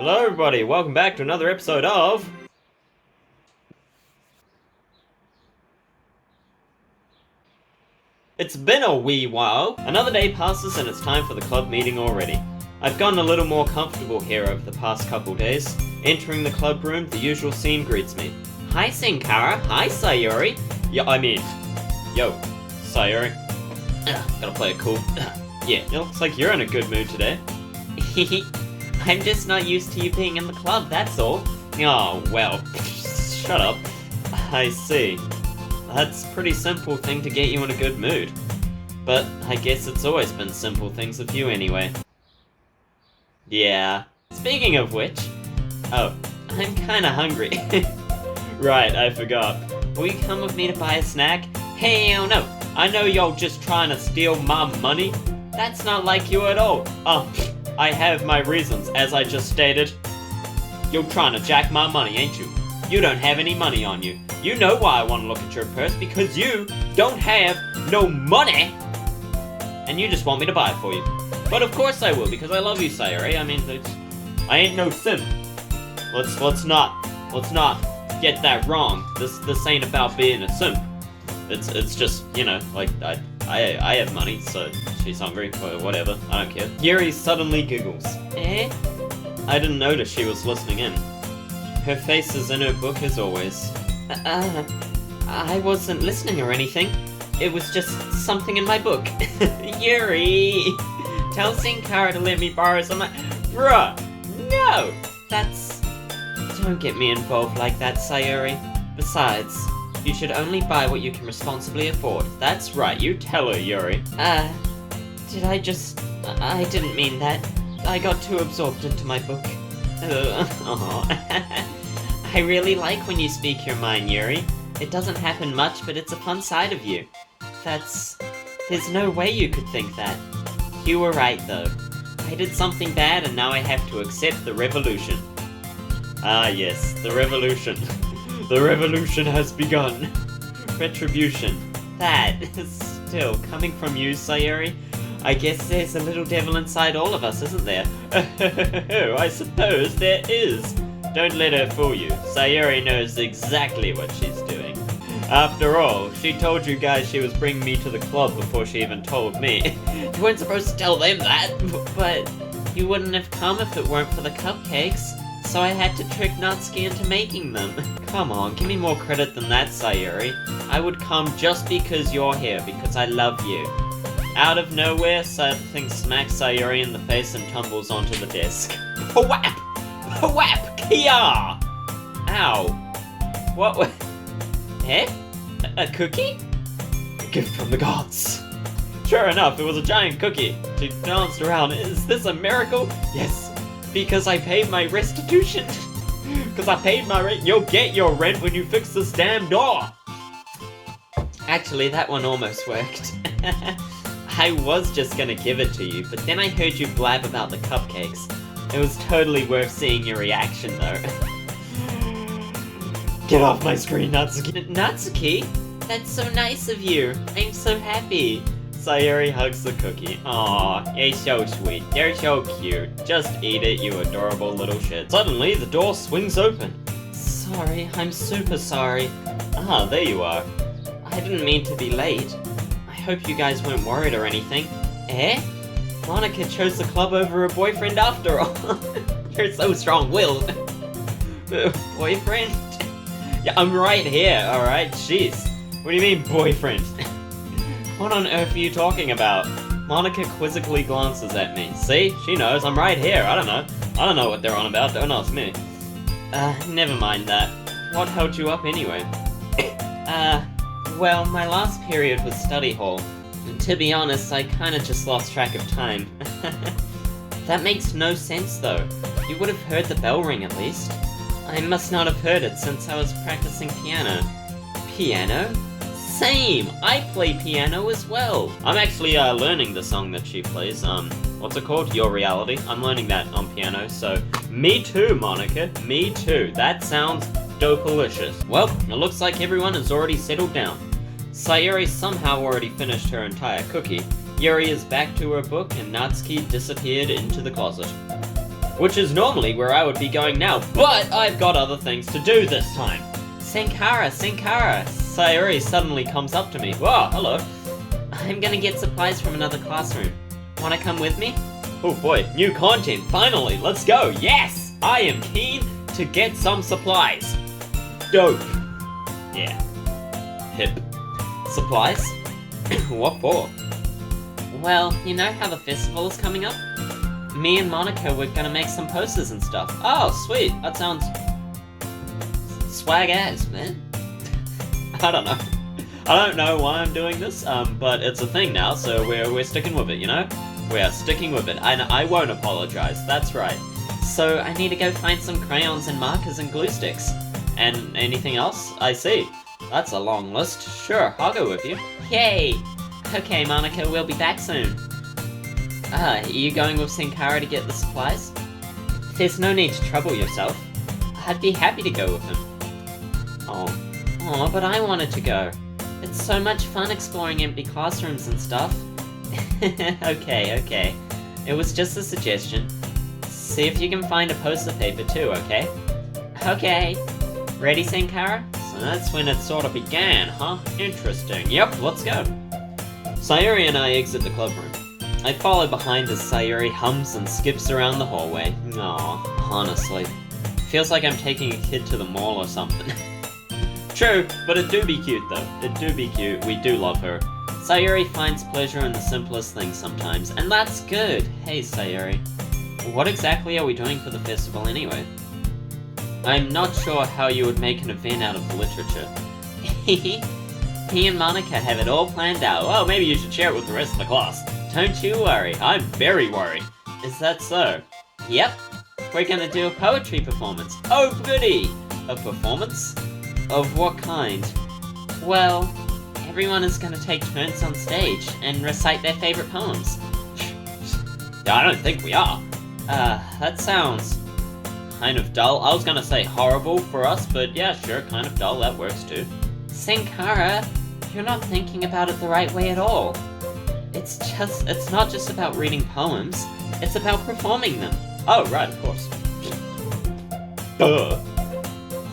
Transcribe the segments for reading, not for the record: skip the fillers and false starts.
Hello everybody, welcome back to another episode of... It's been a wee while. Another day passes and it's time for the club meeting already. I've gotten a little more comfortable here over the past couple days. Entering the club room, the usual scene greets me. Hi Senkara, hi Sayori. Yo, Sayori. Gotta play it cool. Yeah, it looks like you're in a good mood today. I'm just not used to you being in the club, that's all. Oh, well, shut up. I see. That's a pretty simple thing to get you in a good mood. But I guess it's always been simple things with you anyway. Yeah. Speaking of which... Oh, I'm kinda hungry. Right, I forgot. Will you come with me to buy a snack? Hell no! I know you're just trying to steal my money. That's not like you at all. I have my reasons, as I just stated. You're trying to jack my money, ain't you? You don't have any money on you. You know why I want to look at your purse, because you don't have no money! And you just want me to buy it for you. But of course I will, because I love you, Sayori. I mean, I ain't no simp. Let's not get that wrong. This ain't about being a simp. It's just, you know, like, I have money, so she's hungry, whatever, I don't care. Yuri suddenly giggles. Eh? I didn't notice she was listening in. Her face is in her book as always. I wasn't listening or anything. It was just something in my book. Yuri! Tell Synkara to let me borrow some... Bruh! No! Don't get me involved like that, Sayori. Besides... You should only buy what you can responsibly afford. That's right, you tell her, Yuri. I didn't mean that. I got too absorbed into my book. I really like when you speak your mind, Yuri. It doesn't happen much, but it's a fun side of you. There's no way you could think that. You were right, though. I did something bad, and now I have to accept the revolution. Ah, yes, the revolution. The revolution has begun. Retribution. That is still coming from you, Sayori. I guess there's a little devil inside all of us, isn't there? I suppose there is. Don't let her fool you. Sayori knows exactly what she's doing. After all, she told you guys she was bringing me to the club before she even told me. You weren't supposed to tell them that. But you wouldn't have come if it weren't for the cupcakes. So I had to trick Natsuki into making them. Come on, give me more credit than that, Sayori. I would come just because you're here, because I love you. Out of nowhere, something smacks Sayori in the face and tumbles onto the desk. Whap! Whap! Kia! Ow. What was... Eh? A cookie? A gift from the gods. Sure enough, it was a giant cookie. She danced around. Is this a miracle? Yes. Because I paid my restitution. Because I paid my rent. You'll get your rent when you fix this damn door. Actually, that one almost worked. I was just gonna give it to you, but then I heard you blab about the cupcakes. It was totally worth seeing your reaction, though. Get off my screen, Natsuki. Natsuki? That's so nice of you. I'm so happy. Sayori hugs the cookie. Aw, you're so sweet. You're so cute. Just eat it, you adorable little shit. Suddenly, the door swings open. Sorry, I'm super sorry. Ah, there you are. I didn't mean to be late. I hope you guys weren't worried or anything. Eh? Monica chose the club over her boyfriend after all. You're so strong-willed. Boyfriend? Yeah, I'm right here, alright? Jeez. What do you mean, boyfriend? What on earth are you talking about? Monica quizzically glances at me. See? She knows. I'm right here. I don't know. I don't know what they're on about. Don't ask me. Never mind that. What held you up anyway? Well, my last period was study hall. And to be honest, I kinda just lost track of time. That makes no sense, though. You would have heard the bell ring at least. I must not have heard it since I was practicing piano. Piano? Same! I play piano as well! I'm actually learning the song that she plays, what's it called? Your Reality. I'm learning that on piano, so... Me too, Monica. Me too. That sounds dope-alicious. Well, it looks like everyone has already settled down. Sayori somehow already finished her entire cookie. Yuri is back to her book, and Natsuki disappeared into the closet. which is normally where I would be going now, but I've got other things to do this time. Senkara, Senkara! Sayori suddenly comes up to me. Whoa, hello. I'm gonna get supplies from another classroom. Wanna come with me? Oh boy, new content, finally, let's go, yes! I am keen to get some supplies. Dope. Yeah. Hip. Supplies? What for? Well, you know how the festival is coming up? Me and Monica were gonna make some posters and stuff. Oh, sweet, that sounds... swag ass, man. I don't know. I don't know why I'm doing this, but it's a thing now, so we're sticking with it, you know? We're sticking with it, and I won't apologize, that's right. So I need to go find some crayons and markers and glue sticks. And anything else? I see. That's a long list. Sure, I'll go with you. Yay! Okay, Monica, we'll be back soon. Are you going with Synkara to get the supplies? There's no need to trouble yourself. I'd be happy to go with him. Oh, but I wanted to go. It's so much fun exploring empty classrooms and stuff. Okay. It was just a suggestion. See if you can find a poster paper too, okay? Okay. Ready, Senkara? So that's when it sort of began, huh? Interesting. Yep, let's go. Sayori and I exit the clubroom. I follow behind as Sayori hums and skips around the hallway. Aw, honestly. Feels like I'm taking a kid to the mall or something. True, but it do be cute though. It do be cute. We do love her. Sayori finds pleasure in the simplest things sometimes, and that's good. Hey, Sayori. What exactly are we doing for the festival anyway? I'm not sure how you would make an event out of the literature. Me and Monica have it all planned out. Well, maybe you should share it with the rest of the class. Don't you worry, I'm very worried. Is that so? Yep. We're gonna do a poetry performance. Oh goody! A performance? Of what kind? Well, everyone is gonna take turns on stage and recite their favorite poems. I don't think we are. That sounds kind of dull. I was gonna say horrible for us, but yeah, sure, kind of dull, that works too. Synkara, you're not thinking about it the right way at all. It's not just about reading poems, it's about performing them. Oh, right, of course. Duh.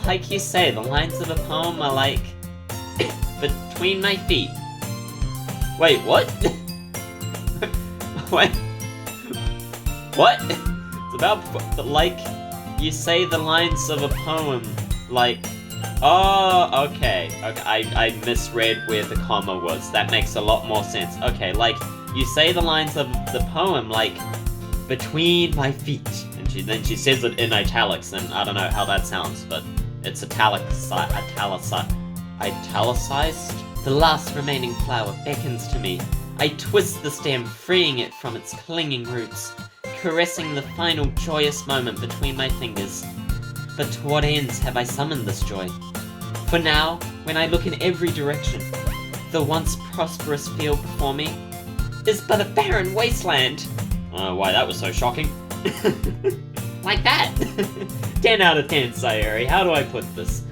Like you say, the lines of a poem are like... between my feet. Wait, what? Wait. What? It's about, like, you say the lines of a poem, like... Oh, okay. I misread where the comma was. That makes a lot more sense. Okay, like, you say the lines of the poem, like, between my feet. And then she says it in italics, and I don't know how that sounds, but it's italicized. The last remaining flower beckons to me. I twist the stem, freeing it from its clinging roots, caressing the final joyous moment between my fingers. But to what ends have I summoned this joy? For now, when I look in every direction, the once prosperous field before me is but a barren wasteland. Why, that was so shocking. Like that. 10 out of 10, Sayori. How do I put this?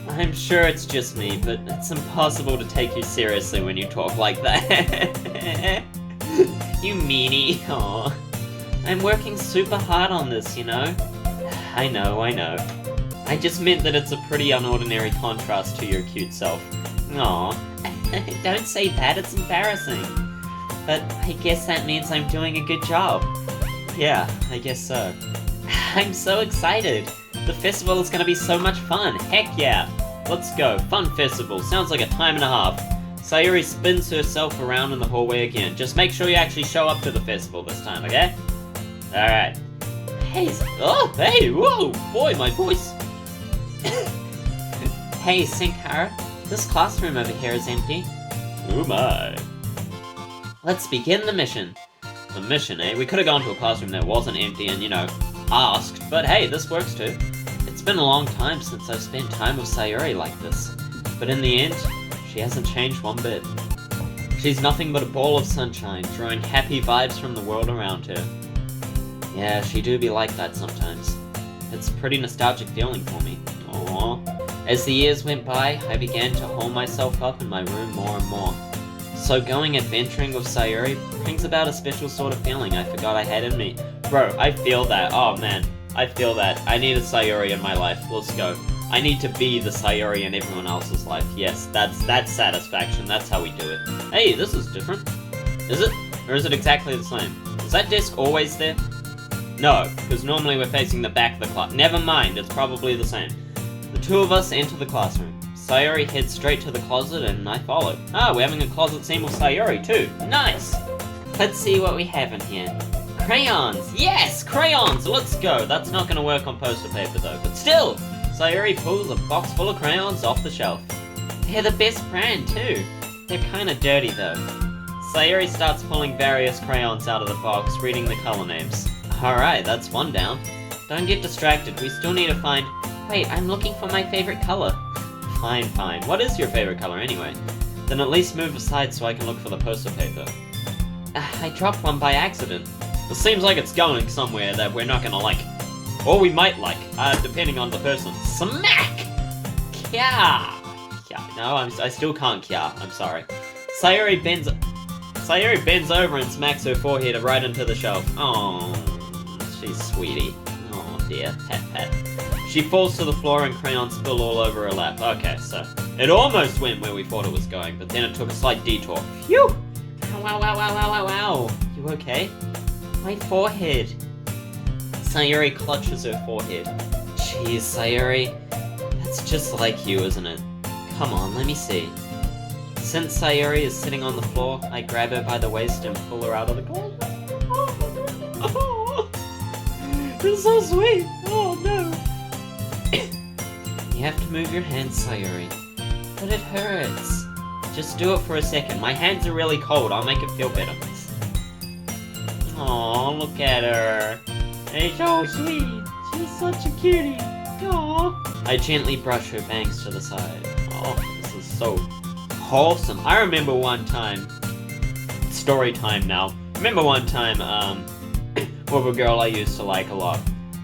I'm sure it's just me, but it's impossible to take you seriously when you talk like that. You meanie. Aw. I'm working super hard on this, you know? I know. I just meant that it's a pretty unordinary contrast to your cute self. Aw. Don't say that, it's embarrassing. But I guess that means I'm doing a good job. Yeah, I guess so. I'm so excited. The festival is gonna be so much fun. Heck yeah. Let's go. Fun festival. Sounds like a time and a half. Sayori spins herself around in the hallway again. Just make sure you actually show up to the festival this time, okay? Alright. Hey, whoa, boy, my voice. Hey, Synkara, this classroom over here is empty. Oh my. Let's begin the mission. The mission, eh? We could have gone to a classroom that wasn't empty and, you know, asked, but hey, this works too. It's been a long time since I've spent time with Sayori like this, but in the end, she hasn't changed one bit. She's nothing but a ball of sunshine, drawing happy vibes from the world around her. Yeah, she do be like that sometimes. It's a pretty nostalgic feeling for me. Aww. As the years went by, I began to hole myself up in my room more and more. So going adventuring with Sayori brings about a special sort of feeling I forgot I had in me. Bro, I feel that. Oh, man. I feel that. I need a Sayori in my life. Let's go. I need to be the Sayori in everyone else's life. Yes, that's satisfaction. That's how we do it. Hey, this is different. Is it? Or is it exactly the same? Is that desk always there? No, because normally we're facing the back of the class. Never mind, it's probably the same. The two of us enter the classroom. Sayori heads straight to the closet and I follow. Ah, we're having a closet scene with Sayori too. Nice! Let's see what we have in here. Crayons! Yes! Crayons! Let's go! That's not gonna work on poster paper though, but still! Sayori pulls a box full of crayons off the shelf. They're the best brand too. They're kinda dirty though. Sayori starts pulling various crayons out of the box, reading the color names. Alright, that's one down. Don't get distracted, we still need to find... Wait, I'm looking for my favorite color. Fine, fine. What is your favorite color anyway? Then at least move aside so I can look for the poster paper. I dropped one by accident. It seems like it's going somewhere that we're not gonna like. Or we might like, depending on the person. Smack! Kya! Kya. No, I still can't kya. I'm sorry. Sayori bends over and smacks her forehead right into the shelf. Oh, she's sweetie. Oh dear, pat pat. She falls to the floor and crayons spill all over her lap. Okay, so it almost went where we thought it was going, but then it took a slight detour. Phew! Wow, wow, wow, wow, wow, wow. You okay? My forehead. Sayori clutches her forehead. Jeez, Sayori. That's just like you, isn't it? Come on, let me see. Since Sayori is sitting on the floor, I grab her by the waist and pull her out of the closet. Oh, it's so sweet. Oh no. You have to move your hands, Sayori. But it hurts. Just do it for a second. My hands are really cold. I'll make it feel better. Aw, look at her. She's so sweet. She's such a cutie. Aww. I gently brush her bangs to the side. Oh, this is so wholesome. I remember one time, story time now. Remember one time, with a girl I used to like a lot.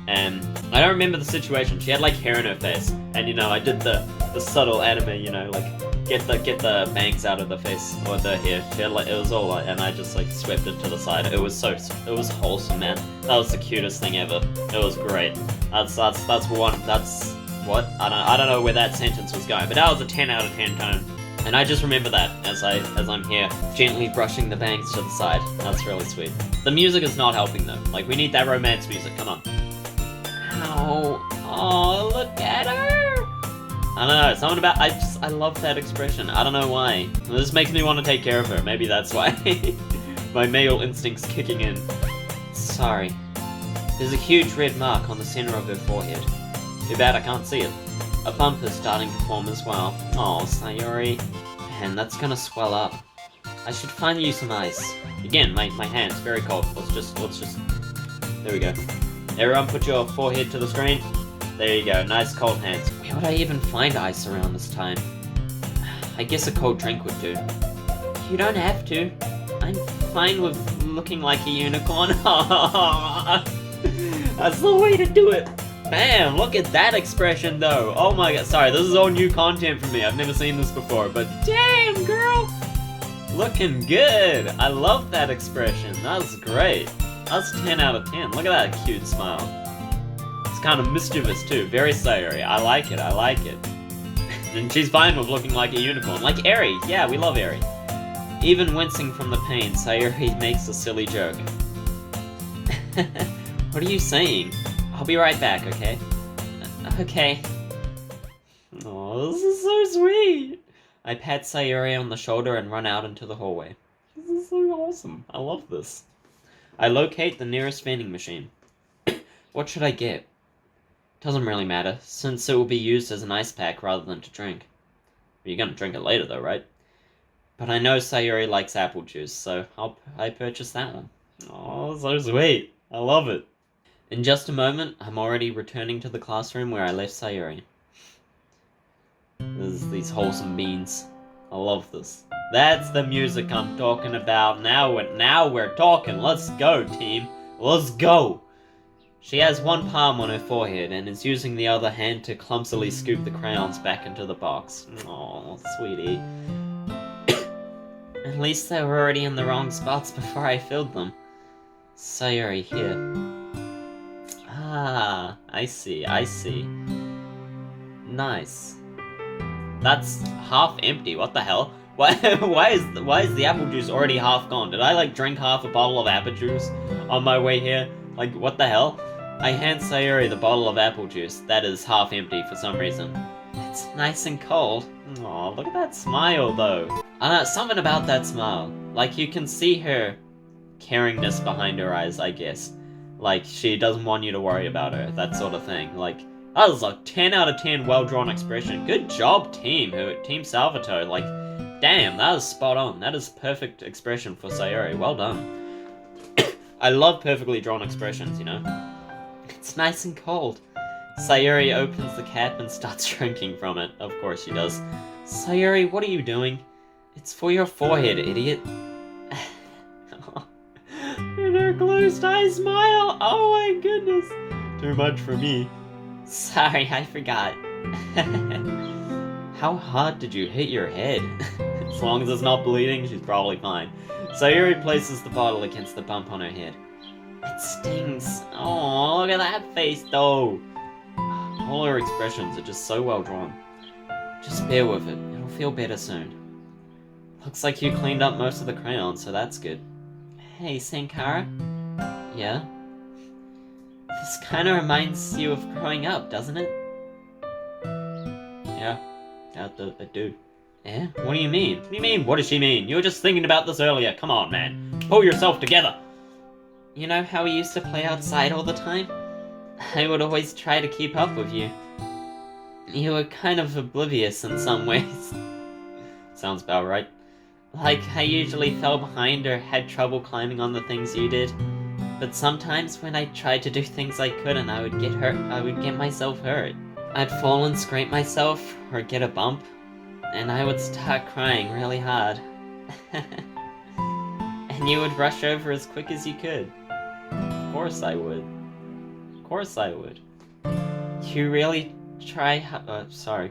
And I don't remember the situation. She had like hair in her face. And you know, I did the subtle anime, you know, like get the bangs out of the face or the hair. She had like, it was all like, and I just like swept it to the side. It was wholesome, man. That was the cutest thing ever. It was great. That's what? I don't know where that sentence was going, but that was a 10 out of 10 tone. And I just remember that as I'm here gently brushing the bangs to the side. That's really sweet. The music is not helping though. Like we need that romance music. Come on. Ow. Oh, look at her. I don't know, something about, I love that expression. I don't know why. This makes me want to take care of her. Maybe that's why. My male instinct's kicking in. Sorry. There's a huge red mark on the center of her forehead. Too bad I can't see it. A bump is starting to form as well. Oh, Sayori. Man, that's gonna swell up. I should find you some ice. Again, my hand's very cold. Let's just... There we go. Everyone put your forehead to the screen. There you go, nice cold hands. Where would I even find ice around this time? I guess a cold drink would do. You don't have to. I'm fine with looking like a unicorn. That's the way to do it. Man, look at that expression though. Oh my god, sorry, this is all new content for me. I've never seen this before, but damn girl! Looking good. I love that expression. That's great. That's 10 out of 10. Look at that cute smile. It's kind of mischievous too. Very Sayori. I like it. I like it. And she's fine with looking like a unicorn. Like Eri. Yeah, we love Eri. Even wincing from the pain, Sayori makes a silly joke. What are you saying? I'll be right back, okay? Okay. Oh, this is so sweet. I pat Sayori on the shoulder and run out into the hallway. This is so awesome. I love this. I locate the nearest vending machine. What should I get? Doesn't really matter, since it will be used as an ice pack rather than to drink. You're gonna drink it later though, right? But I know Sayori likes apple juice, so I purchase that one. Oh, so sweet. I love it. In just a moment, I'm already returning to the classroom where I left Sayori. There's these wholesome beans. I love this. That's the music I'm talking about. Now we're talking. Let's go, team. Let's go. She has one palm on her forehead and is using the other hand to clumsily scoop the crayons back into the box. Aw, sweetie. At least they were already in the wrong spots before I filled them. Sayori, here. Ah, I see, I see. Nice. That's half empty, what the hell? Why is the apple juice already half gone? Did I, like, drink half a bottle of apple juice on my way here? Like, what the hell? I hand Sayori the bottle of apple juice that is half empty for some reason. It's nice and cold. Aw, look at that smile, though. I don't know, something about that smile. Like, you can see her caringness behind her eyes, I guess. Like, she doesn't want you to worry about her, that sort of thing. Like, that was a 10 out of 10 well-drawn expression. Good job, Team Salvatore. Like, damn, that is spot on. That is perfect expression for Sayori. Well done. I love perfectly drawn expressions, you know? It's nice and cold. Sayori opens the cap and starts drinking from it. Of course she does. Sayori, what are you doing? It's for your forehead, idiot. And her closed eyes smile. Oh my goodness. Too much for me. Sorry, I forgot. How hard did you hit your head? As long as it's not bleeding, she's probably fine. Sayori places the bottle against the bump on her head. It stings. Oh, look at that face, though. All her expressions are just so well drawn. Just bear with it. It'll feel better soon. Looks like you cleaned up most of the crayons, so that's good. Hey, Senkara? Yeah? This kinda reminds you of growing up, doesn't it? Yeah, I do. Yeah? What do you mean? What do you mean, what does she mean? You were just thinking about this earlier. Come on, man. Pull yourself together! You know how we used to play outside all the time? I would always try to keep up with you. You were kind of oblivious in some ways. Sounds about right. Like, I usually fell behind or had trouble climbing on the things you did. But sometimes when I tried to do things I couldn't, I would get hurt. I would get myself hurt. I'd fall and scrape myself, or get a bump, and I would start crying really hard. And you would rush over as quick as you could. Of course I would. Of course I would. You really try,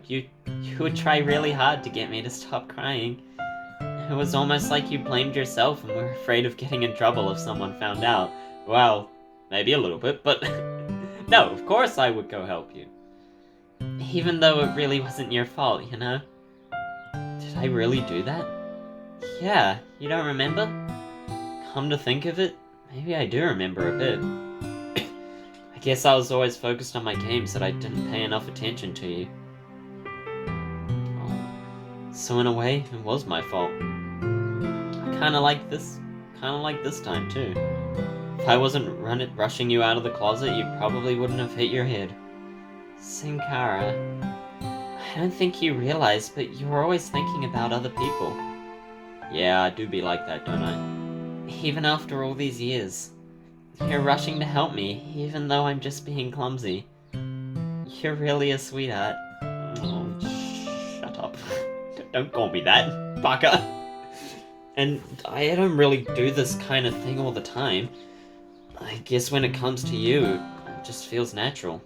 you would try really hard to get me to stop crying. It was almost like you blamed yourself and were afraid of getting in trouble if someone found out. Well, maybe a little bit, but no, of course I would go help you. Even though it really wasn't your fault, you know? Did I really do that? Yeah, you don't remember? Come to think of it, maybe I do remember a bit. I guess I was always focused on my games that I didn't pay enough attention to you. Oh. So in a way, it was my fault. I kinda like this time too. If I wasn't rushing you out of the closet, you probably wouldn't have hit your head. Synkara, I don't think you realize, but you were always thinking about other people. Yeah, I do be like that, don't I? Even after all these years. You're rushing to help me, even though I'm just being clumsy. You're really a sweetheart. Oh, shut up. Don't call me that, baka. And I don't really do this kind of thing all the time. I guess when it comes to you, it just feels natural.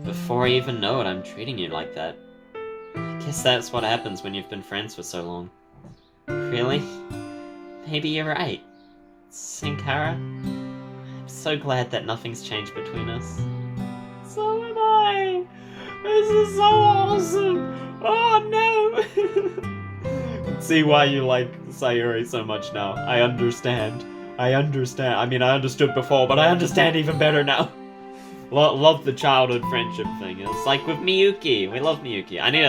Before I even know it, I'm treating you like that. I guess that's what happens when you've been friends for so long. Really? Maybe you're right. Synkara? I'm so glad that nothing's changed between us. So am I! This is so awesome! Oh no! See why you like Sayori so much now. I understand. I mean, I understood before, but I understand even better now. Love the childhood friendship thing. It's like with Miyuki. We love Miyuki. I need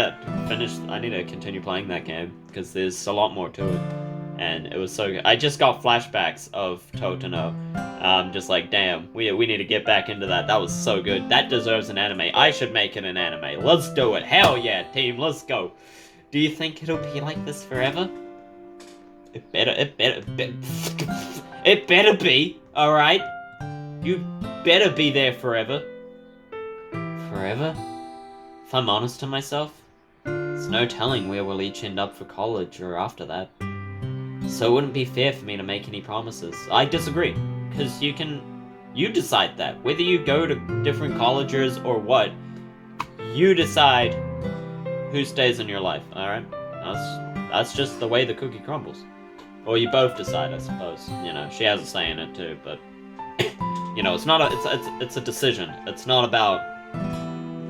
to continue playing that game, because there's a lot more to it. And it was so good. I just got flashbacks of Totino. Just like, damn, we need to get back into that. That was so good. That deserves an anime. I should make it an anime. Let's do it. Hell yeah, team, let's go. Do you think it'll be like this forever? It better be, alright? You better be there forever. Forever? If I'm honest to myself, there's no telling where we'll each end up for college or after that. So it wouldn't be fair for me to make any promises. I disagree, because you decide that. Whether you go to different colleges or what, you decide who stays in your life, alright? That's just the way the cookie crumbles. Or you both decide, I suppose. You know, she has a say in it too, but You know, it's not it's a decision. It's not about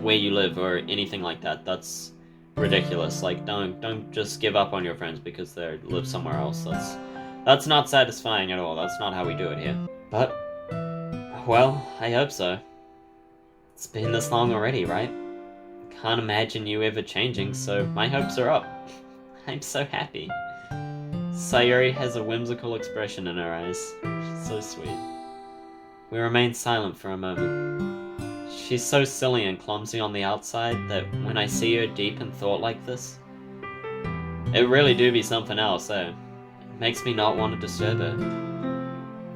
where you live or anything like that. That's ridiculous. Like, don't just give up on your friends because they live somewhere else. That's not satisfying at all. That's not how we do it here. But, well, I hope so. It's been this long already, right? Can't imagine you ever changing, so my hopes are up. I'm so happy. Sayori has a whimsical expression in her eyes. She's so sweet. We remain silent for a moment. She's so silly and clumsy on the outside that when I see her deep in thought like this, it really do be something else, eh? It makes me not want to disturb her.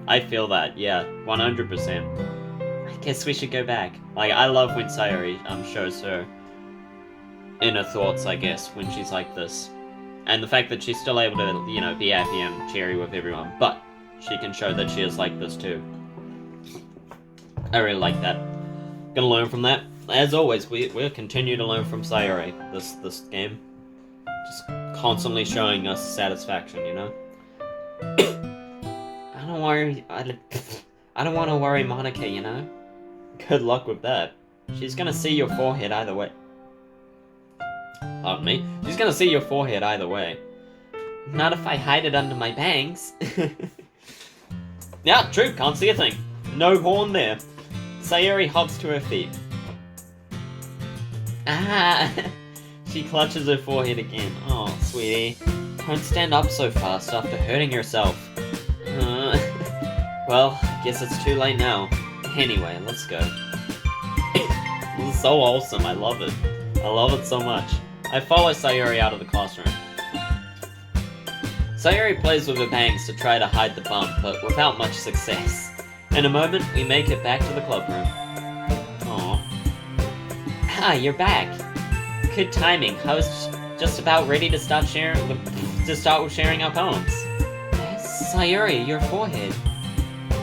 I feel that, yeah, 100%. I guess we should go back. Like, I love when Sayori shows her inner thoughts, I guess, when she's like this. And the fact that she's still able to, you know, be happy and cheery with everyone, but she can show that she is like this too. I really like that. Gonna learn from that. As always, we'll continue to learn from Sayori this game. Just constantly showing us satisfaction, you know? I don't want to worry Monica, you know? Good luck with that. She's gonna see your forehead either way. Pardon me. She's gonna see your forehead either way. Not if I hide it under my bangs. Yeah, true. Can't see a thing. No horn there. Sayori hops to her feet. Ah! She clutches her forehead again. Oh, sweetie. Don't stand up so fast after hurting yourself. Well, I guess it's too late now. Anyway, let's go. This is so awesome. I love it. I love it so much. I follow Sayori out of the classroom. Sayori plays with her bangs to try to hide the bump, but without much success. In a moment, we make it back to the clubroom. Aww. Ah, you're back. Good timing. I was just about ready to start sharing our poems. Sayori, your forehead.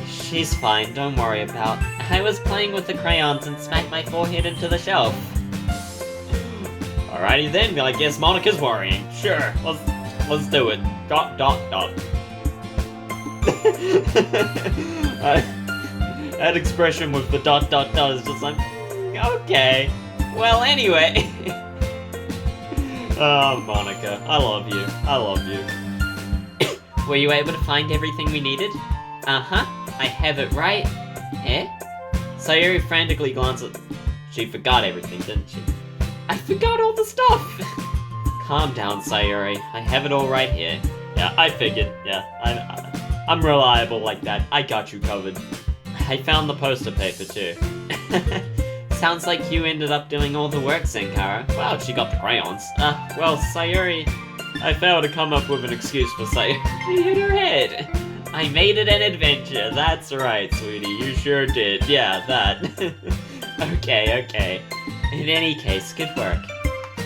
She's fine, don't worry about. I was playing with the crayons and smacked my forehead into the shelf. Alrighty then, I guess Monica's worrying. Sure, let's do it. ... That expression with the ... is just like, okay. Well, anyway. Oh, Monica, I love you. I love you. Were you able to find everything we needed? Uh-huh, I have it right. Eh? Sayori frantically glances. She forgot everything, didn't she? I forgot all the stuff! Calm down, Sayori. I have it all right here. Yeah, I figured. Yeah, I'm reliable like that. I got you covered. I found the poster paper too. Sounds like you ended up doing all the work, Senkara. Well, she got the crayons. Well, Sayori, I failed to come up with an excuse for Sayori. She hit her head. I made it an adventure. That's right, sweetie. You sure did. Yeah, that. Okay. In any case, good work.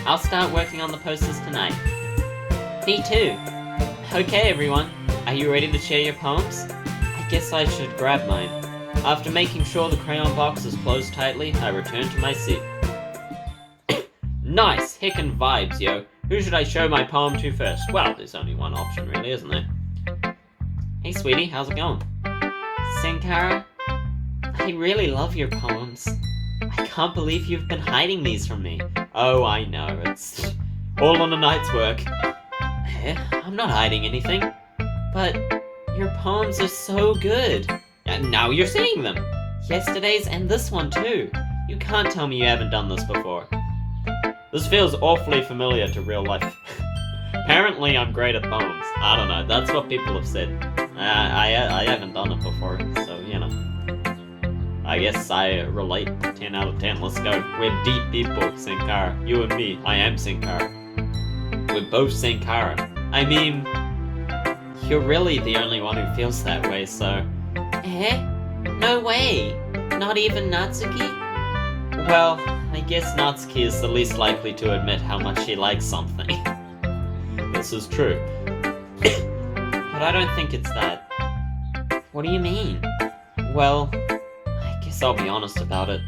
I'll start working on the posters tonight. Me too. Okay, everyone. Are you ready to share your poems? I guess I should grab mine. After making sure the crayon box is closed tightly, I return to my seat. Nice! Heckin' vibes, yo. Who should I show my poem to first? Well, there's only one option, really, isn't there? Hey, sweetie, how's it going? Senkara, I really love your poems. I can't believe you've been hiding these from me. Oh, I know, it's all on a night's work. I'm not hiding anything. But your poems are so good. And now you're seeing them. Yesterday's and this one too. You can't tell me you haven't done this before. This feels awfully familiar to real life. Apparently I'm great at poems. I don't know, that's what people have said. I haven't done it before, so, you know. I guess I relate. 10 out of 10, let's go. We're deep people, Synkara. You and me, I am Synkara. We're both Synkara. I mean, you're really the only one who feels that way, so... Eh? No way! Not even Natsuki? Well, I guess Natsuki is the least likely to admit how much she likes something. This is true. But I don't think it's that. What do you mean? Well, I guess I'll be honest about it.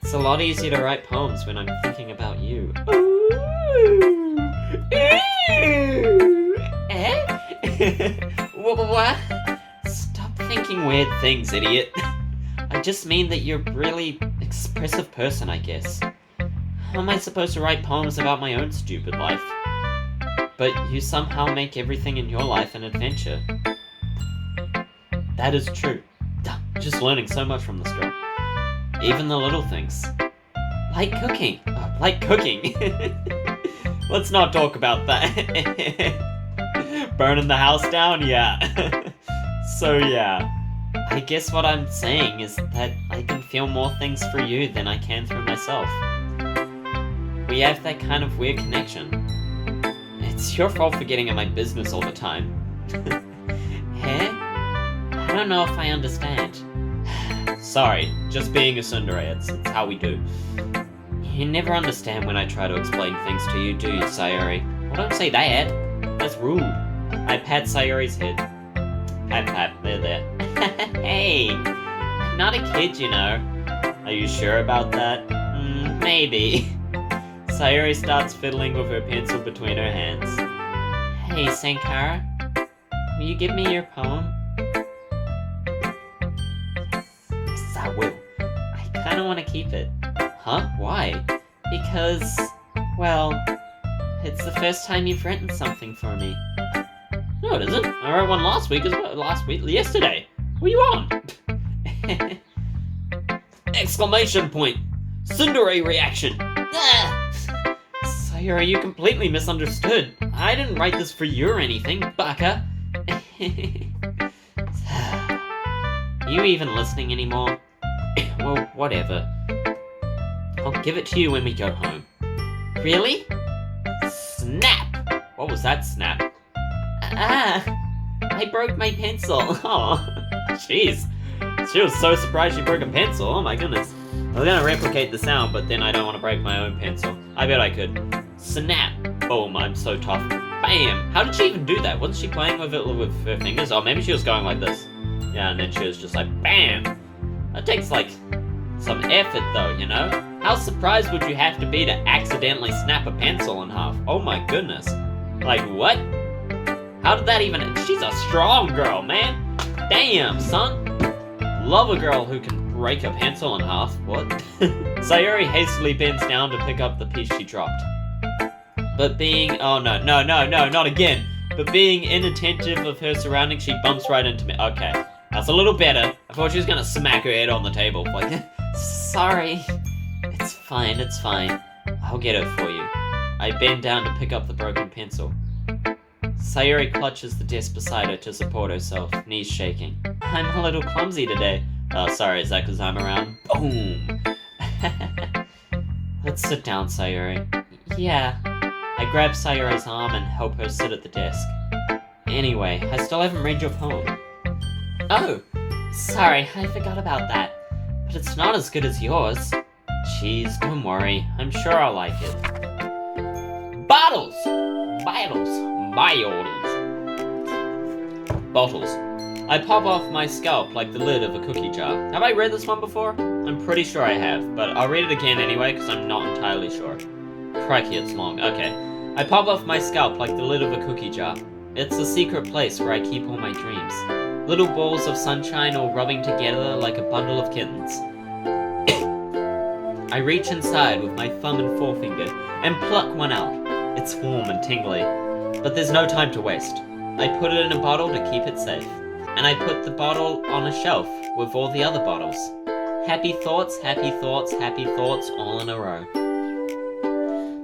It's a lot easier to write poems when I'm thinking about you. Ooh. Ooh. Eh? What? Stop thinking weird things, idiot. I I just mean that you're a really expressive person, I guess. How am I supposed to write poems about my own stupid life? But you somehow make everything in your life an adventure. That is true. Just learning so much from this girl. Even the little things. Like cooking. Like cooking. Let's not talk about that. Burning the house down? Yeah. So yeah. I guess what I'm saying is that I can feel more things for you than I can for myself. We have that kind of weird connection. It's your fault for getting in my business all the time. Hey? I don't know if I understand. Sorry, just being a tsundere, it's how we do. You never understand when I try to explain things to you, do you, Sayori? Well, don't say that. That's rude. I pat Sayori's head. Pat, there. Hey! I'm not a kid, you know. Are you sure about that? Maybe. Sayori starts fiddling with her pencil between her hands. Hey, Senkara. Will you give me your poem? Yes, I will. I kinda wanna keep it. Huh? Why? Because, well, it's the first time you've written something for me. No, it isn't. I wrote one last week as well. Yesterday. What are you on? Exclamation point! Tsundere reaction! Ah! Sayori, you completely misunderstood. I didn't write this for you or anything, baka. Are you even listening anymore? Well, whatever. I'll give it to you when we go home. Really? Snap! What was that snap? I broke my pencil. Oh, jeez. She was so surprised she broke a pencil. Oh my goodness. I was gonna replicate the sound, but then I don't want to break my own pencil. I bet I could. Snap! Boom, I'm so tough. Bam! How did she even do that? Wasn't she playing with it with her fingers? Oh, maybe she was going like this. Yeah, and then she was just like, BAM! That takes, like, some effort though, you know? How surprised would you have to be to accidentally snap a pencil in half? Oh my goodness. Like, what? How did that even... She's a strong girl, man! Damn, son! Love a girl who can break a pencil in half. What? Sayori hastily bends down to pick up the piece she dropped. But being... Oh, no, not again. But being inattentive of her surroundings, she bumps right into me. Okay, that's a little better. I thought she was gonna smack her head on the table. Like, sorry. It's fine. I'll get it for you. I bend down to pick up the broken pencil. Sayori clutches the desk beside her to support herself, knees shaking. I'm a little clumsy today. Oh, sorry, is that because I'm around? Boom! Let's sit down, Sayori. Yeah. I grab Sayori's arm and help her sit at the desk. Anyway, I still haven't read your poem. Oh! Sorry, I forgot about that. But it's not as good as yours. Jeez, don't worry. I'm sure I'll like it. Bottles! Bottles. I pop off my scalp like the lid of a cookie jar. Have I read this one before? I'm pretty sure I have, but I'll read it again anyway because I'm not entirely sure. Crikey, it's long. Okay. I pop off my scalp like the lid of a cookie jar. It's a secret place where I keep all my dreams. Little balls of sunshine all rubbing together like a bundle of kittens. I reach inside with my thumb and forefinger and pluck one out. It's warm and tingly, but there's no time to waste. I put it in a bottle to keep it safe, and I put the bottle on a shelf with all the other bottles. Happy thoughts, all in a row.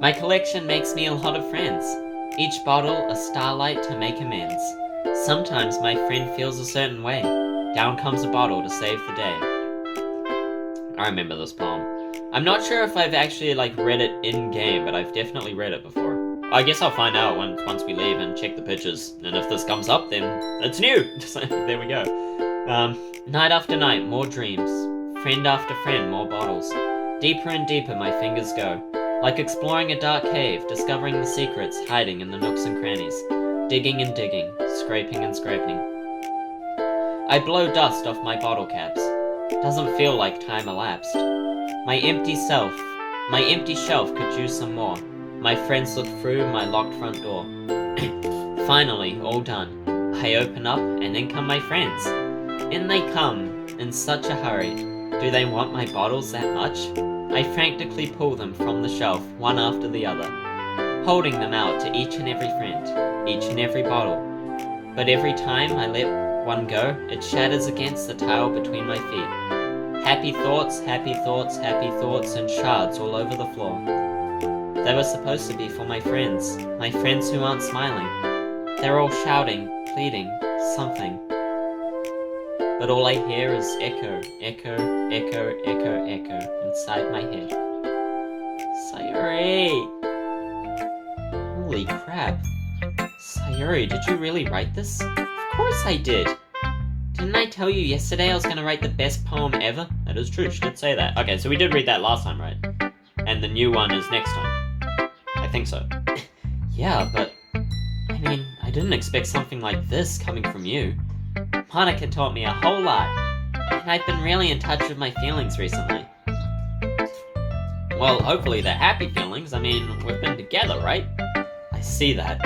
My collection makes me a lot of friends. Each bottle a starlight to make amends. Sometimes my friend feels a certain way. Down comes a bottle to save the day. I remember this poem. I'm not sure if I've actually read it in-game, but I've definitely read it before. I guess I'll find out once we leave and check the pictures, and if this comes up, then it's new! There we go. Night after night, more dreams. Friend after friend, more bottles. Deeper and deeper my fingers go. Like exploring a dark cave, discovering the secrets hiding in the nooks and crannies. Digging and digging, scraping and scraping. I blow dust off my bottle caps. Doesn't feel like time elapsed. My empty shelf could use some more. My friends look through my locked front door. Finally, all done. I open up, and in come my friends. In they come, in such a hurry. Do they want my bottles that much? I frantically pull them from the shelf, one after the other, holding them out to each and every friend, each and every bottle. But every time I let one go, it shatters against the tile between my feet. Happy thoughts, happy thoughts, happy thoughts, and shards all over the floor. They were supposed to be for my friends who aren't smiling. They're all shouting, pleading, something. But all I hear is echo, echo, echo, echo, echo inside my head. Sayori! Holy crap. Sayori, did you really write this? Of course I did! Didn't I tell you yesterday I was gonna write the best poem ever? That is true, she did say that. Okay, so we did read that last time, right? And the new one is next time. I think so. Yeah, but... I mean, I didn't expect something like this coming from you. Monika taught me a whole lot, and I've been really in touch with my feelings recently. Well, hopefully they're happy feelings. I mean, we've been together, right? I see that.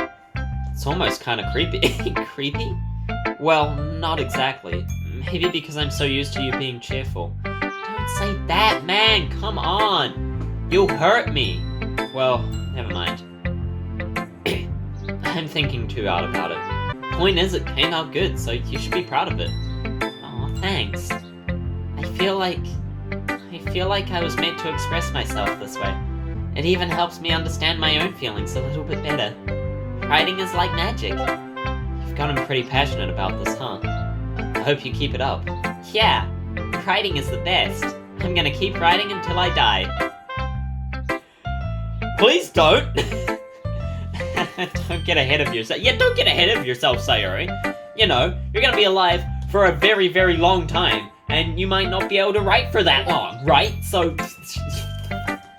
It's almost kind of creepy. Creepy? Well, not exactly. Maybe because I'm so used to you being cheerful. Don't say that, man! Come on! You'll hurt me! Well, never mind. I'm thinking too hard about it. Point is, it came out good, so you should be proud of it. Aw, thanks. I feel like I was meant to express myself this way. It even helps me understand my own feelings a little bit better. Writing is like magic. You've gotten pretty passionate about this, huh? I hope you keep it up. Yeah, writing is the best. I'm gonna keep writing until I die. Please don't! Don't get ahead of yourself. Yeah, don't get ahead of yourself, Sayori. You know, you're gonna be alive for a very, very long time, and you might not be able to write for that long, right? So,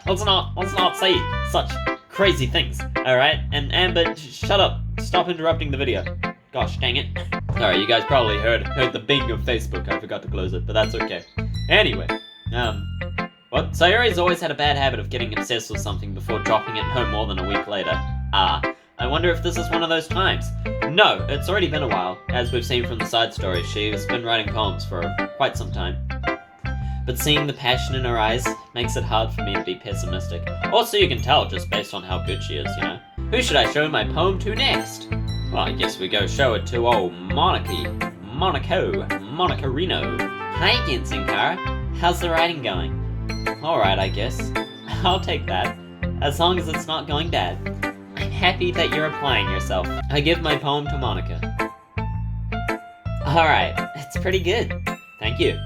let's not say such crazy things, alright? And Amber, shut up. Stop interrupting the video. Gosh, dang it. Sorry, you guys probably heard the bing of Facebook. I forgot to close it, but that's okay. Anyway, what? Sayori's always had a bad habit of getting obsessed with something before dropping it no more than a week later. I wonder if this is one of those times. No, it's already been a while. As we've seen from the side story, she's been writing poems for quite some time. But seeing the passion in her eyes makes it hard for me to be pessimistic. Also, you can tell just based on how good she is, you know. Who should I show my poem to next? Well, I guess we go show it to old Monicarino. Hi again, Synkara. How's the writing going? Alright, I guess. I'll take that. As long as it's not going bad. I'm happy that you're applying yourself. I give my poem to Monika. Alright, it's pretty good. Thank you.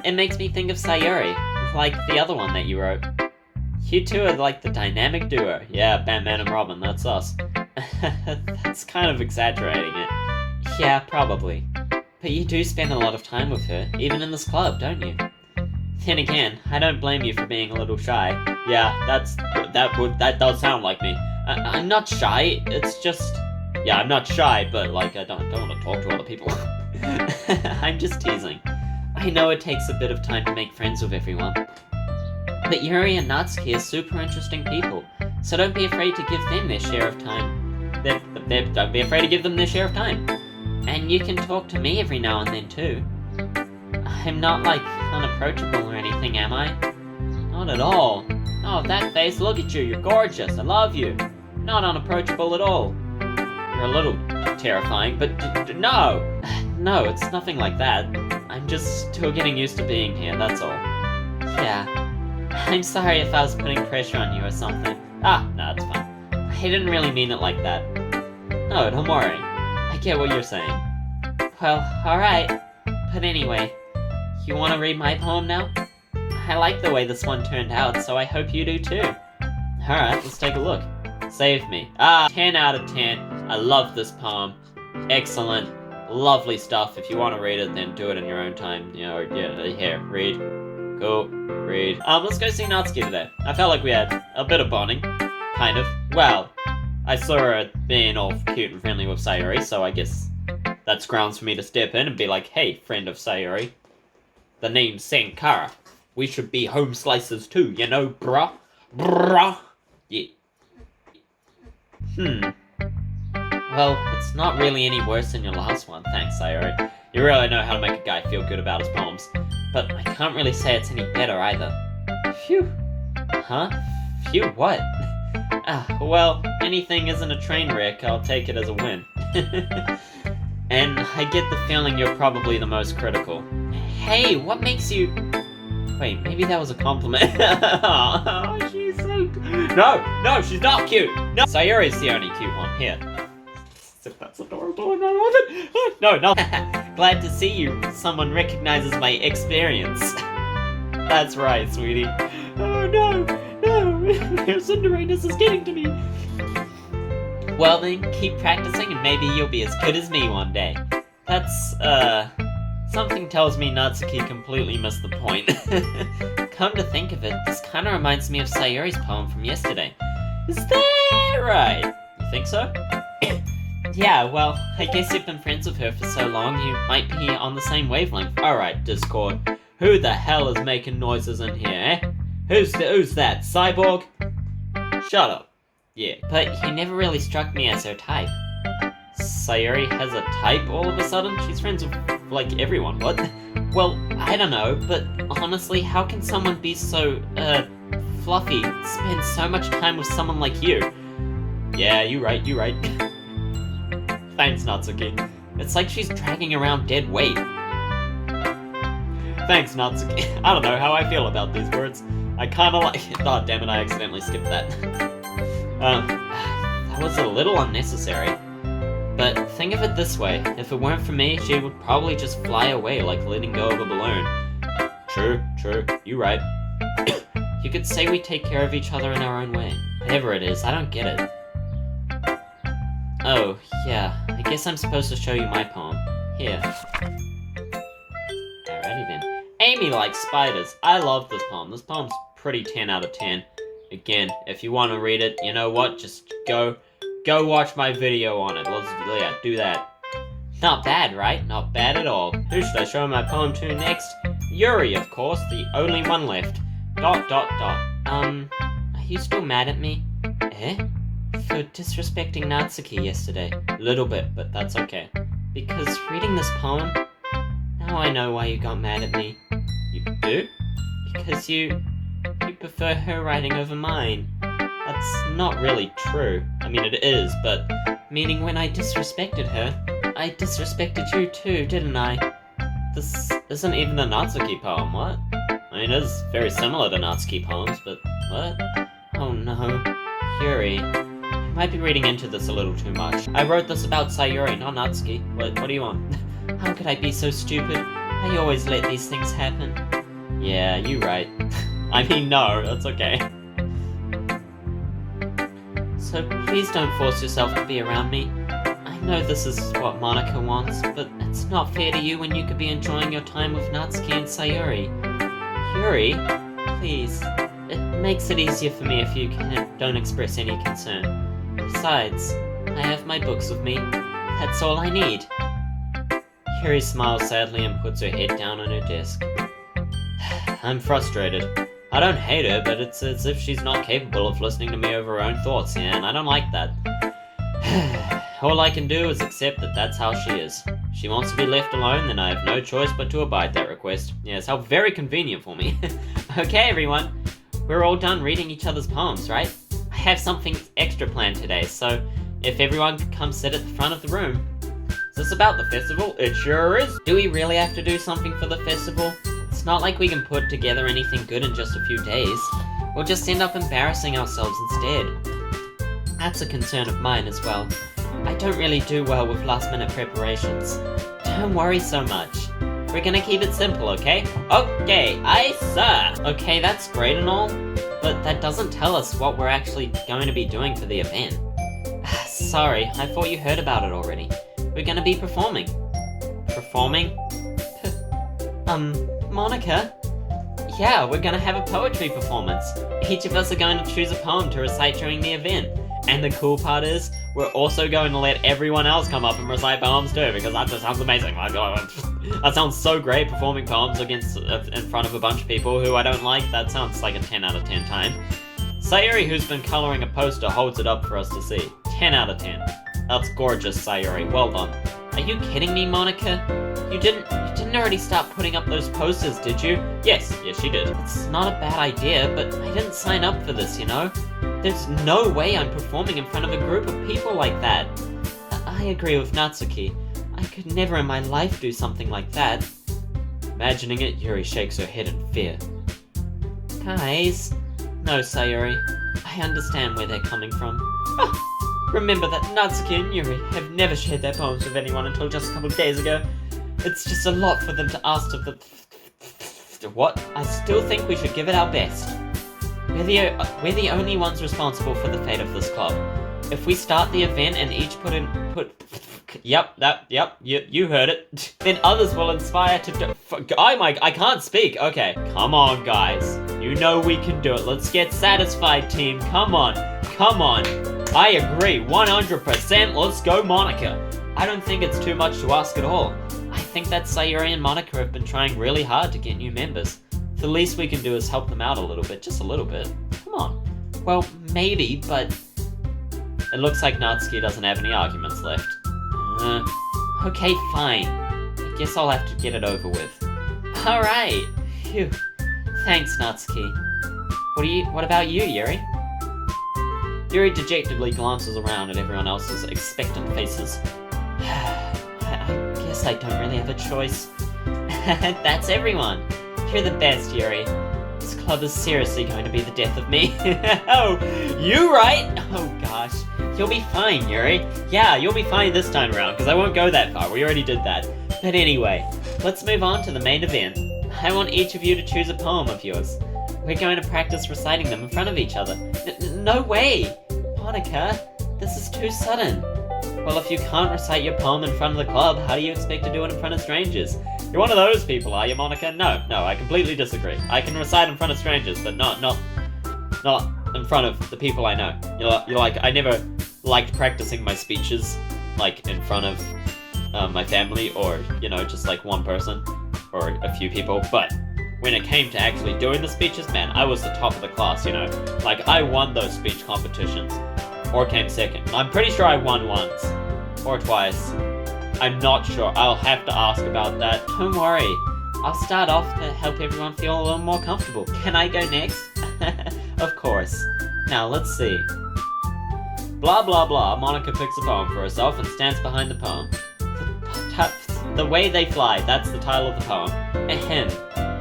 It makes me think of Sayori, like the other one that you wrote. You two are like the dynamic duo. Yeah, Batman and Robin, that's us. That's kind of exaggerating it. Yeah, probably. But you do spend a lot of time with her, even in this club, don't you? Then again, I don't blame you for being a little shy. Yeah, that does sound like me. I'm not shy, it's just... Yeah, I'm not shy, but like, I don't want to talk to other people. I'm just teasing. I know it takes a bit of time to make friends with everyone. But Yuri and Natsuki are super interesting people, so don't be afraid to give them their share of time. Don't be afraid to give them their share of time. And you can talk to me every now and then too. I'm not like unapproachable or anything, am I? Not at all. Oh, that face, look at you, you're gorgeous, I love you. Not unapproachable at all. You're a little terrifying, but no! No, it's nothing like that. I'm just still getting used to being here, that's all. Yeah. I'm sorry if I was putting pressure on you or something. No, it's fine. I didn't really mean it like that. No, don't worry. I get what you're saying. Well, alright. But anyway, you want to read my poem now? I like the way this one turned out, so I hope you do too. Alright, let's take a look. Save me. 10 out of 10. I love this poem. Excellent. Lovely stuff. If you want to read it, then do it in your own time. You know, yeah, here, read. Cool. Read. Let's go see Natsuki today. I felt like we had a bit of bonding. Kind of. Well, I saw her being all cute and friendly with Sayori, so I guess that's grounds for me to step in and be like, hey, friend of Sayori. The name's Senkara. We should be home slicers too, you know, bruh? Bruh! Yeah. Well, it's not really any worse than your last one, thanks, Sayori. You really know how to make a guy feel good about his poems. But I can't really say it's any better either. Phew. Huh? Phew, what? Well, anything isn't a train wreck, I'll take it as a win. And I get the feeling you're probably the most critical. Hey, what makes you... Wait, maybe that was a compliment. Oh, she's so... No, she's not cute. No, Sayori's the only cute one. Here. That's adorable and I love it. No. Glad to see you. Someone recognizes my experience. That's right, sweetie. Oh, no. Cinderella's is getting to me. Well then, keep practicing and maybe you'll be as good as me one day. That's, something tells me Natsuki completely missed the point. Come to think of it, this kinda reminds me of Sayori's poem from yesterday. Is that right? You think so? Yeah, well, I guess you've been friends with her for so long, you might be on the same wavelength. Alright, Discord. Who the hell is making noises in here, eh? Who's that, Cyborg? Shut up. Yeah, but you never really struck me as her type. Sayori has a type all of a sudden? She's friends with, like, everyone, what? Well, I don't know, but honestly, how can someone be so, fluffy, spend so much time with someone like you? Yeah, you right. Thanks, Natsuki. It's like she's dragging around dead weight. Thanks, Natsuki. I don't know how I feel about these words. I kinda like... Oh, damn it, I accidentally skipped that. That was a little unnecessary. But think of it this way, if it weren't for me, she would probably just fly away like letting go of a balloon. True, you right. You could say we take care of each other in our own way. Whatever it is, I don't get it. Oh, yeah, I guess I'm supposed to show you my poem. Here. Alrighty then. Amy likes spiders. I love this poem. This poem's pretty 10 out of 10. Again, if you want to read it, you know what? Just go watch my video on it. Yeah, do that. Not bad, right? Not bad at all. Who should I show my poem to next? Yuri, of course, the only one left. ... Are you still mad at me? Eh? For disrespecting Natsuki yesterday. A little bit, but that's okay. Because reading this poem, now I know why you got mad at me. You do? Because you prefer her writing over mine. That's not really true. I mean, it is, but... Meaning when I disrespected her, I disrespected you too, didn't I? This isn't even a Natsuki poem, what? I mean, it is very similar to Natsuki poems, but what? Oh no. Yuri, you might be reading into this a little too much. I wrote this about Sayori, not Natsuki. What do you want? How could I be so stupid? I always let these things happen. Yeah, you right. I mean, no, that's okay. So please don't force yourself to be around me. I know this is what Monica wants, but it's not fair to you when you could be enjoying your time with Natsuki and Sayori. Yuri, please. It makes it easier for me if you don't express any concern. Besides, I have my books with me. That's all I need. Yuri smiles sadly and puts her head down on her desk. I'm frustrated. I don't hate her, but it's as if she's not capable of listening to me over her own thoughts, yeah, and I don't like that. All I can do is accept that that's how she is. She wants to be left alone, then I have no choice but to abide that request. Yes, how very convenient for me. Okay, everyone. We're all done reading each other's poems, right? I have something extra planned today, so if everyone could come sit at the front of the room. Is this about the festival? It sure is. Do we really have to do something for the festival? It's not like we can put together anything good in just a few days. We'll just end up embarrassing ourselves instead. That's a concern of mine as well. I don't really do well with last-minute preparations. Don't worry so much. We're gonna keep it simple, okay? Okay, aye, sir! Okay, that's great and all, but that doesn't tell us what we're actually going to be doing for the event. Sorry, I thought you heard about it already. We're gonna be performing. Performing? Monica? Yeah, we're gonna have a poetry performance. Each of us are going to choose a poem to recite during the event. And the cool part is, we're also going to let everyone else come up and recite poems too, because that just sounds amazing. Like, that sounds so great, performing poems in front of a bunch of people who I don't like. That sounds like a 10 out of 10 time. Sayori, who's been coloring a poster, holds it up for us to see. 10 out of 10. That's gorgeous, Sayori. Well done. Are you kidding me, Monica? You didn't already start putting up those posters, did you? Yes, she did. It's not a bad idea, but I didn't sign up for this, you know? There's no way I'm performing in front of a group of people like that. I agree with Natsuki. I could never in my life do something like that. Imagining it, Yuri shakes her head in fear. Guys. No, Sayori. I understand where they're coming from. Oh, remember that Natsuki and Yuri have never shared their poems with anyone until just a couple of days ago. It's just a lot for them to ask of the... What? I still think we should give it our best. We're the only ones responsible for the fate of this club. If we start the event and each you heard it. Then others will inspire to do... I can't speak. Okay, come on, guys. You know we can do it. Let's get satisfied, team. Come on. I agree, 100%. Let's go, Monica. I don't think it's too much to ask at all. I think that Sayori and Monica have been trying really hard to get new members. The least we can do is help them out a little bit, just a little bit. Come on. Well, maybe, but... It looks like Natsuki doesn't have any arguments left. Okay, fine. I guess I'll have to get it over with. Alright. Phew. Thanks, Natsuki. What about you, Yuri? Yuri dejectedly glances around at everyone else's expectant faces. I guess I don't really have a choice. That's everyone. You're the best, Yuri. This club is seriously going to be the death of me. Oh, you right? Oh gosh. You'll be fine, Yuri. Yeah, you'll be fine this time around, because I won't go that far. We already did that. But anyway, let's move on to the main event. I want each of you to choose a poem of yours. We're going to practice reciting them in front of each other. No way! Monica, this is too sudden. Well, if you can't recite your poem in front of the club, how do you expect to do it in front of strangers? You're one of those people, are you, Monica? No, I completely disagree. I can recite in front of strangers, but not in front of the people I know. You're like, I never liked practicing my speeches, like, in front of my family, or, just like one person, or a few people, but when it came to actually doing the speeches, man, I was the top of the class, Like, I won those speech competitions, or came second. I'm pretty sure I won once, or twice. I'm not sure. I'll have to ask about that. Don't worry. I'll start off to help everyone feel a little more comfortable. Can I go next? Of course. Now, let's see. Blah, blah, blah. Monica picks a poem for herself and stands behind the poem. The Way They Fly, that's the title of the poem. Ahem.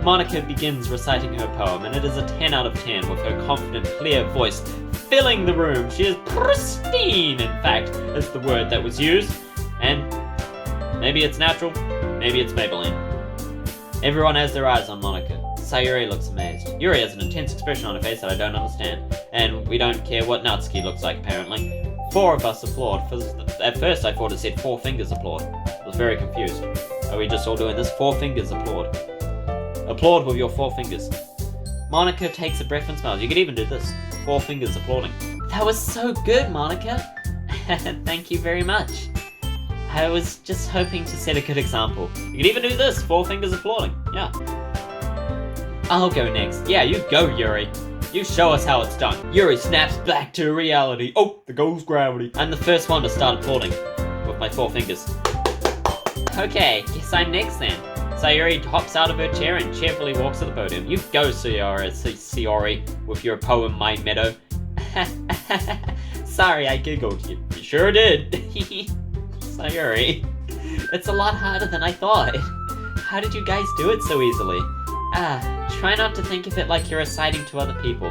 Monica begins reciting her poem, and it is a 10 out of 10 with her confident, clear voice filling the room. She is pristine, in fact, is the word that was used. And maybe it's natural, maybe it's Maybelline. Everyone has their eyes on Monica. Sayori looks amazed. Yuri has an intense expression on her face that I don't understand. And we don't care what Natsuki looks like, apparently. 4 of us applaud. At first I thought it said 4 fingers applaud. I was very confused. Are we just all doing this? 4 fingers applaud. Applaud with your 4 fingers. Monica takes a breath and smiles. You could even do this. 4 fingers applauding. That was so good, Monica. Thank you very much. I was just hoping to set a good example. You could even do this. 4 fingers applauding. Yeah. I'll go next. Yeah, you go, Yuri. You show us how it's done. Yuri snaps back to reality. Oh, there goes gravity. I'm the first one to start applauding with my 4 fingers. Okay, guess I'm next then. Sayori hops out of her chair and cheerfully walks to the podium. You go, Sayori, with your poem, My Meadow. Sorry, I giggled. You sure did. Sayori, it's a lot harder than I thought. How did you guys do it so easily? Try not to think of it like you're reciting to other people.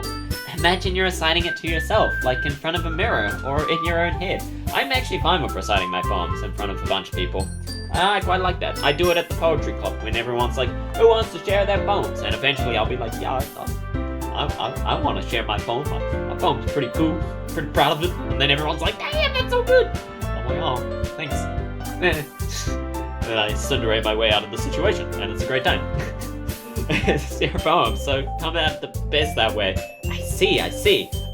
Imagine you're reciting it to yourself, like in front of a mirror or in your own head. I'm actually fine with reciting my poems in front of a bunch of people. I quite like that. I do it at the poetry club when everyone's like, who wants to share their poems? And eventually I'll be like, yeah, I want to share my poem. My poem's pretty cool, pretty proud of it. And then everyone's like, damn, that's so good. I'm like, oh, thanks. And I cinderate my way out of the situation, and it's a great time. It's your poem, so come out the best that way. I see.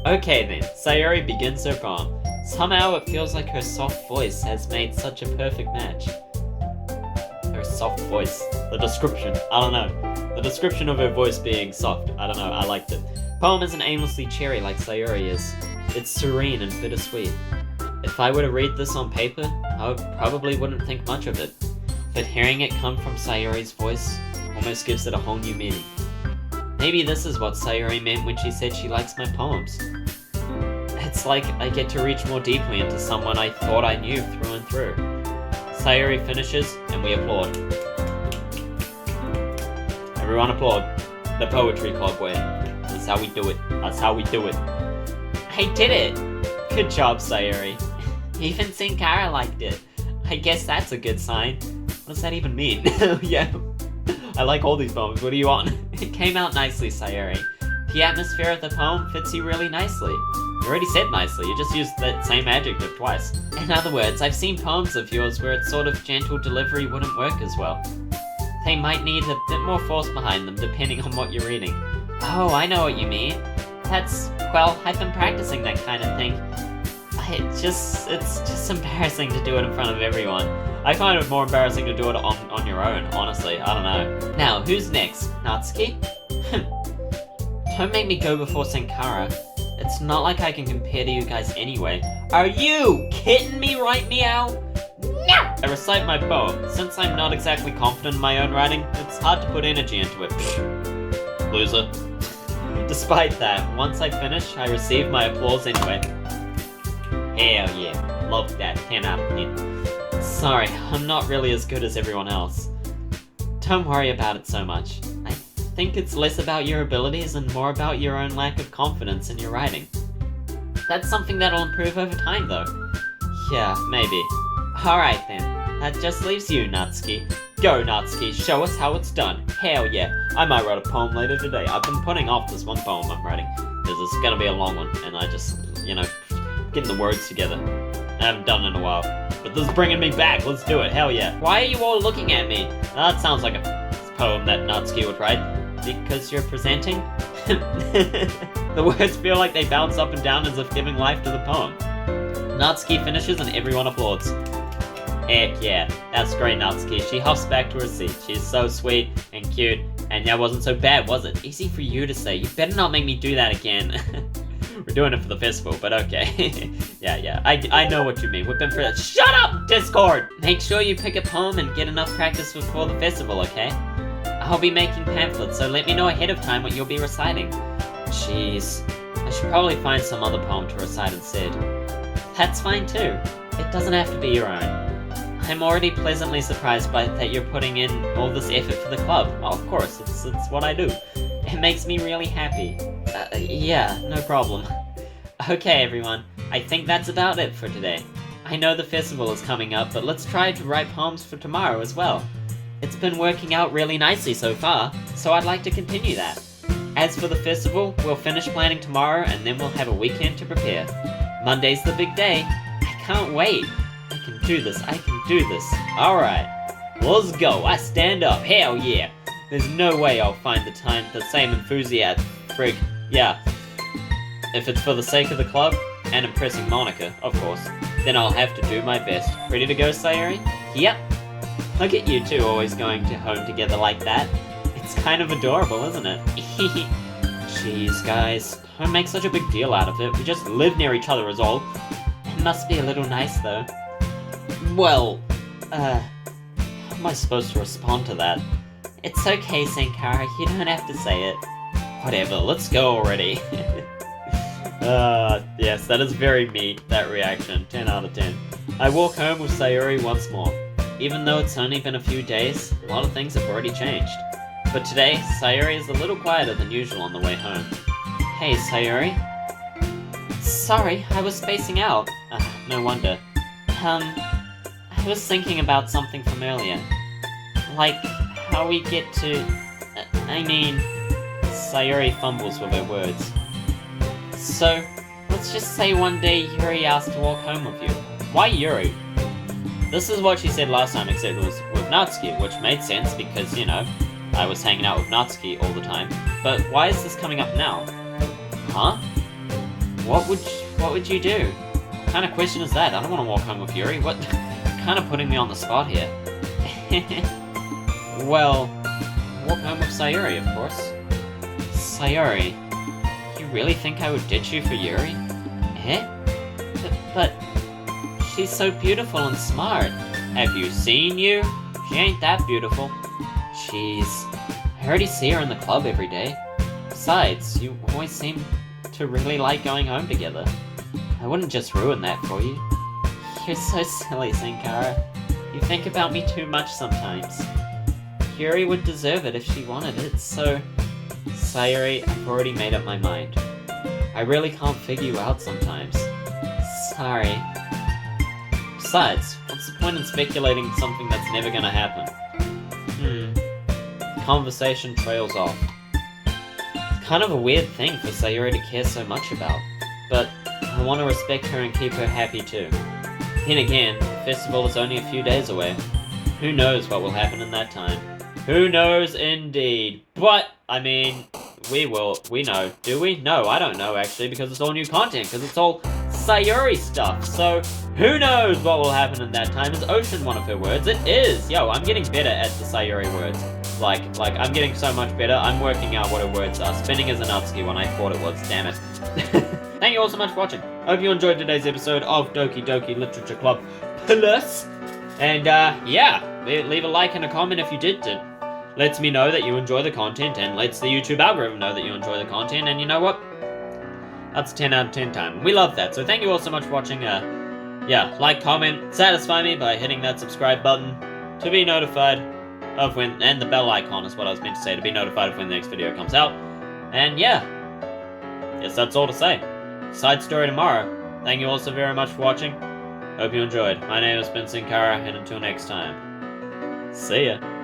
Okay then, Sayori begins her poem. Somehow it feels like her soft voice has made such a perfect match. Her soft voice. The description. I don't know. The description of her voice being soft. I don't know. I liked it. Poem isn't aimlessly cheery like Sayori is. It's serene and bittersweet. It If I were to read this on paper, I probably wouldn't think much of it. But hearing it come from Sayori's voice almost gives it a whole new meaning. Maybe this is what Sayori meant when she said she likes my poems. It's like I get to reach more deeply into someone I thought I knew through and through. Sayori finishes, and we applaud. Everyone applaud. The Poetry Club way. That's how we do it. That's how we do it. I did it! Good job, Sayori. Even Senkara liked it. I guess that's a good sign. What does that even mean? Yeah. I like all these poems. What do you want? It came out nicely, Sayori. The atmosphere of the poem fits you really nicely. You already said nicely, you just used that same adjective twice. In other words, I've seen poems of yours where its sort of gentle delivery wouldn't work as well. They might need a bit more force behind them depending on what you're reading. Oh, I know what you mean. Well, I've been practicing that kind of thing. It's just embarrassing to do it in front of everyone. I find it more embarrassing to do it on your own, honestly. I don't know. Now, who's next? Natsuki? Don't make me go before Synkara. It's not like I can compare to you guys anyway. Are you kidding me right meow? No! I recite my poem. Since I'm not exactly confident in my own writing, it's hard to put energy into it. Loser. Despite that, once I finish, I receive my applause anyway. Hell yeah. Love that. 10 out of 10. Sorry, I'm not really as good as everyone else. Don't worry about it so much. I think it's less about your abilities and more about your own lack of confidence in your writing. That's something that'll improve over time, though. Yeah, maybe. Alright then. That just leaves you, Natsuki. Go, Natsuki, show us how it's done. Hell yeah. I might write a poem later today. I've been putting off this one poem I'm writing, because it's gonna be a long one, and I just, getting the words together. I haven't done it in a while. But this is bringing me back, let's do it, hell yeah. Why are you all looking at me? That sounds like a poem that Natsuki would write. Because you're presenting? The words feel like they bounce up and down as if giving life to the poem. Natsuki finishes and everyone applauds. Heck yeah, that's great, Natsuki. She huffs back to her seat. She's so sweet and cute, and that wasn't so bad, was it? Easy for you to say. You better not make me do that again. We're doing it for the festival, but okay. yeah, I know what you mean. We've been for that. Shut up, Discord! Make sure you pick a poem and get enough practice before the festival, okay? I'll be making pamphlets, so let me know ahead of time what you'll be reciting. Jeez, I should probably find some other poem to recite instead. That's fine too. It doesn't have to be your own. I'm already pleasantly surprised by that you're putting in all this effort for the club. Well, of course, it's what I do. It makes me really happy. Yeah, no problem. Okay, everyone, I think that's about it for today. I know the festival is coming up, but let's try to write poems for tomorrow as well. It's been working out really nicely so far, so I'd like to continue that. As for the festival, we'll finish planning tomorrow and then we'll have a weekend to prepare. Monday's the big day. I can't wait. I can do this. Alright, let's go. I stand up. Hell yeah. There's no way I'll find the same enthusiasm. Frig. Yeah. If it's for the sake of the club, and impressing Monica, of course, then I'll have to do my best. Ready to go, Sayori? Yep. Look at you two always going to home together like that. It's kind of adorable, isn't it? Jeez, guys. Don't make such a big deal out of it. We just live near each other is all. It must be a little nice, though. Well, how am I supposed to respond to that? It's okay, Senkara. You don't have to say it. Whatever, let's go already. Yes, that is very me, that reaction. 10 out of 10. I walk home with Sayori once more. Even though it's only been a few days, a lot of things have already changed. But today, Sayori is a little quieter than usual on the way home. Hey, Sayori. Sorry, I was spacing out. No wonder. I was thinking about something from earlier. Like, how we get to... Sayori fumbles with her words. So, let's just say one day Yuri asked to walk home with you. Why Yuri? This is what she said last time, except it was with Natsuki, which made sense because, I was hanging out with Natsuki all the time. But why is this coming up now? Huh? What would you do? What kind of question is that? I don't want to walk home with Yuri. What? You're kind of putting me on the spot here. Well, walk home with Sayori, of course. Sayori? You really think I would ditch you for Yuri? Eh? But She's so beautiful and smart. Have you seen you? She ain't that beautiful. Jeez. I already see her in the club every day. Besides, you always seem to really like going home together. I wouldn't just ruin that for you. You're so silly, Senkara. You think about me too much sometimes. Yuri would deserve it if she wanted it, so... Sayori, I've already made up my mind. I really can't figure you out sometimes. Sorry. Besides, what's the point in speculating something that's never gonna happen? The conversation trails off. It's kind of a weird thing for Sayori to care so much about, but I want to respect her and keep her happy too. Then again, the festival is only a few days away. Who knows what will happen in that time? Who knows indeed? But, I mean, we know. Do we? No, I don't know actually, because it's all new content, because it's all Sayori stuff. So, who knows what will happen in that time? Is ocean one of her words? It is! Yo, I'm getting better at the Sayori words. Like, I'm getting so much better, I'm working out what her words are. Spinning as a Natsuki when I thought it was, damn it. Thank you all so much for watching. I hope you enjoyed today's episode of Doki Doki Literature Club Plus. And, yeah, leave a like and a comment if you did. Lets me know that you enjoy the content and lets the YouTube algorithm know that you enjoy the content. And you know what? That's 10 out of 10 time. We love that. So thank you all so much for watching. Yeah, like, comment, satisfy me by hitting that subscribe button to be notified of when, and the bell icon is what I was meant to say, to be notified of when the next video comes out. And yeah, guess that's all to say. Side story tomorrow. Thank you all so very much for watching. Hope you enjoyed. My name has been Synkara, and until next time, see ya.